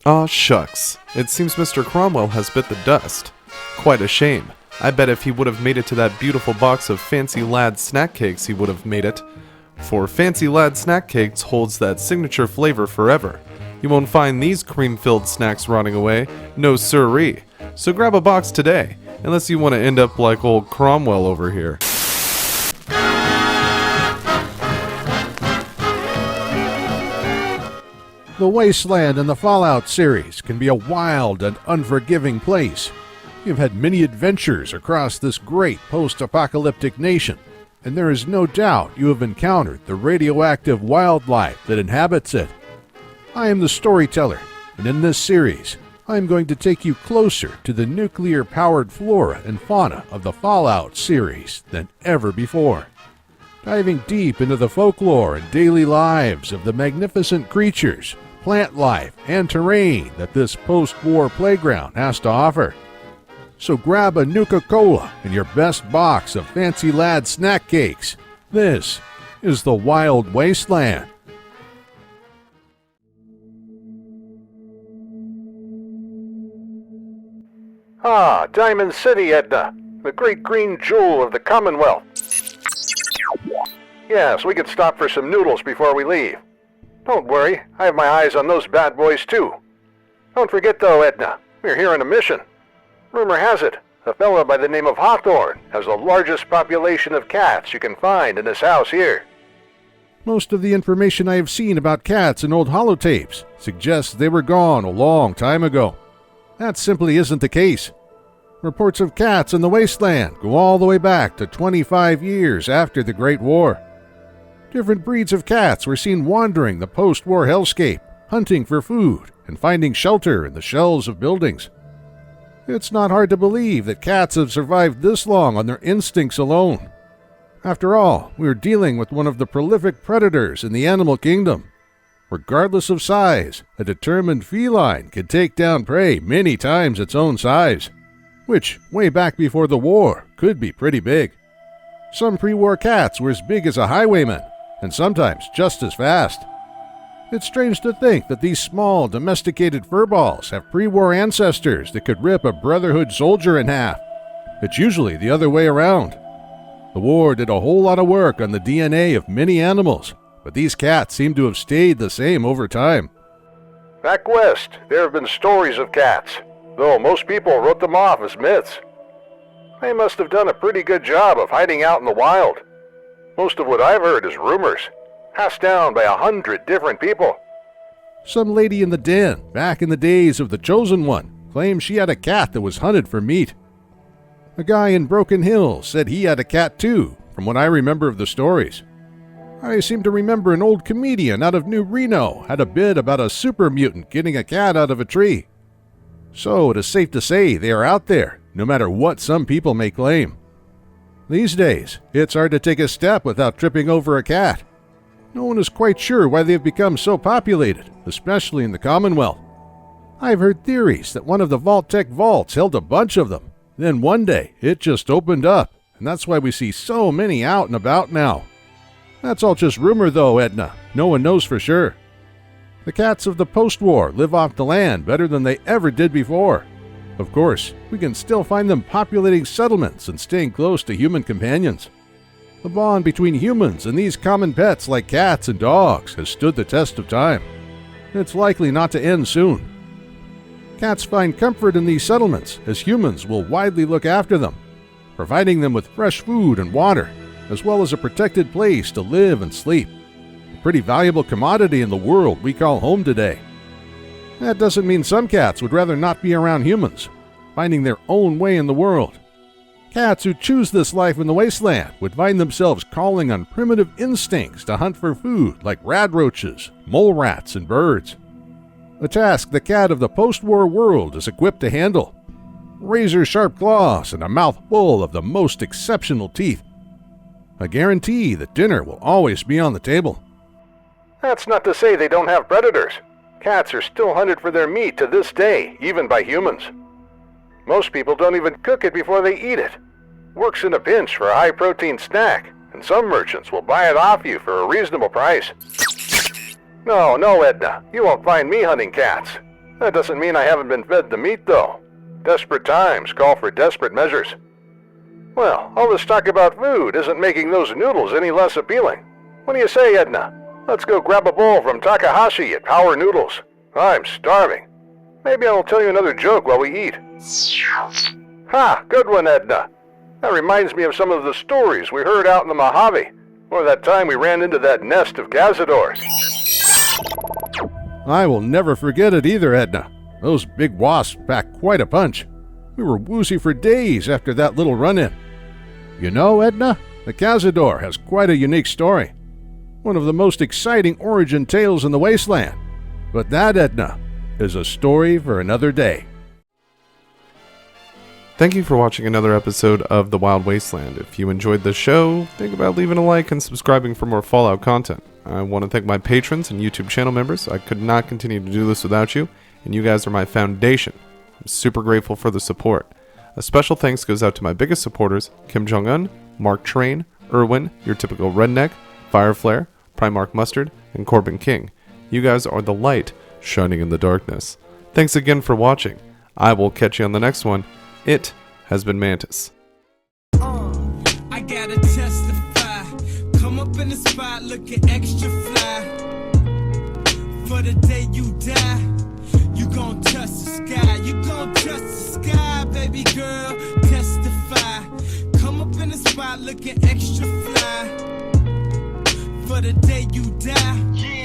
Aw shucks, it seems Mr. Cromwell has bit the dust. Quite a shame. I bet if he would have made it to that beautiful box of Fancy Lad snack cakes, he would have made it. For Fancy Lad snack cakes holds that signature flavor forever. You won't find these cream-filled snacks rotting away, no siree. So grab a box today, unless you want to end up like old Cromwell over here. The Wasteland and the Fallout series can be a wild and unforgiving place. You've had many adventures across this great post-apocalyptic nation, and there is no doubt you have encountered the radioactive wildlife that inhabits it. I am the StoryTeller, and in this series, I am going to take you closer to the nuclear-powered flora and fauna of the Fallout series than ever before, diving deep into the folklore and daily lives of the magnificent creatures, plant life, and terrain that this post-war playground has to offer. So grab a Nuka-Cola and your best box of Fancy Lad snack cakes. This is the Wild Wasteland. Ah, Diamond City, Edna, the great green jewel of the Commonwealth. Yes, we could stop for some noodles before we leave. Don't worry, I have my eyes on those bad boys too. Don't forget though, Edna, we're here on a mission. Rumor has it, a fellow by the name of Hawthorne has the largest population of cats you can find in this house here. Most of the information I have seen about cats in old holotapes suggests they were gone a long time ago. That simply isn't the case. Reports of cats in the wasteland go all the way back to 25 years after the Great War. Different breeds of cats were seen wandering the post-war hellscape, hunting for food and finding shelter in the shells of buildings. It's not hard to believe that cats have survived this long on their instincts alone. After all, we're dealing with one of the prolific predators in the animal kingdom. Regardless of size, a determined feline can take down prey many times its own size, which, way back before the war, could be pretty big. Some pre-war cats were as big as a highwayman, and sometimes just as fast. It's strange to think that these small, domesticated furballs have pre-war ancestors that could rip a Brotherhood soldier in half. It's usually the other way around. The war did a whole lot of work on the DNA of many animals, but these cats seem to have stayed the same over time. Back west, there have been stories of cats, though most people wrote them off as myths. They must have done a pretty good job of hiding out in the wild. Most of what I've heard is rumors, passed down by 100 different people. Some lady in the den, back in the days of the Chosen One, claimed she had a cat that was hunted for meat. A guy in Broken Hill said he had a cat too, from what I remember of the stories. I seem to remember an old comedian out of New Reno had a bit about a super mutant getting a cat out of a tree. So it is safe to say they are out there, no matter what some people may claim. These days, it's hard to take a step without tripping over a cat. No one is quite sure why they've become so populated, especially in the Commonwealth. I've heard theories that one of the Vault-Tec vaults held a bunch of them. Then one day, it just opened up, and that's why we see so many out and about now. That's all just rumor though, Edna. No one knows for sure. The cats of the post-war live off the land better than they ever did before. Of course, we can still find them populating settlements and staying close to human companions. The bond between humans and these common pets like cats and dogs has stood the test of time. It's likely not to end soon. Cats find comfort in these settlements as humans will widely look after them, providing them with fresh food and water, as well as a protected place to live and sleep. A pretty valuable commodity in the world we call home today. That doesn't mean some cats would rather not be around humans, finding their own way in the world. Cats who choose this life in the wasteland would find themselves calling on primitive instincts to hunt for food like radroaches, mole rats, and birds. A task the cat of the post-war world is equipped to handle. Razor-sharp claws and a mouth full of the most exceptional teeth. A guarantee that dinner will always be on the table. That's not to say they don't have predators. Cats are still hunted for their meat to this day, even by humans. Most people don't even cook it before they eat it. Works in a pinch for a high-protein snack, and some merchants will buy it off you for a reasonable price. No, Edna, you won't find me hunting cats. That doesn't mean I haven't been fed the meat, though. Desperate times call for desperate measures. Well, all this talk about food isn't making those noodles any less appealing. What do you say, Edna? Let's go grab a bowl from Takahashi at Power Noodles. I'm starving. Maybe I'll tell you another joke while we eat. Ha! Good one, Edna. That reminds me of some of the stories we heard out in the Mojave, or that time we ran into that nest of cazadores. I will never forget it either, Edna. Those big wasps packed quite a punch. We were woozy for days after that little run-in. You know, Edna, the cazador has quite a unique story. One of the most exciting origin tales in the wasteland. But that, Edna, is a story for another day. Thank you for watching another episode of The Wild Wasteland. If you enjoyed the show, think about leaving a like and subscribing for more Fallout content. I want to thank my patrons and YouTube channel members. I could not continue to do this without you, and you guys are my foundation. I'm super grateful for the support. A special thanks goes out to my biggest supporters, Kim Jong-un, Mark Train, Irwin, Your Typical Redneck, Fireflare, Primarch Mustard, and Corbin King. You guys are the light shining in the darkness. Thanks again for watching. I will catch you on the next one. It has been Mantis. I gotta testify. Come up in the spot looking extra fly. For the day you die, you gon' touch the sky. You gon' touch the sky, baby girl. Testify. Come up in the spot looking extra fly. For the day you die.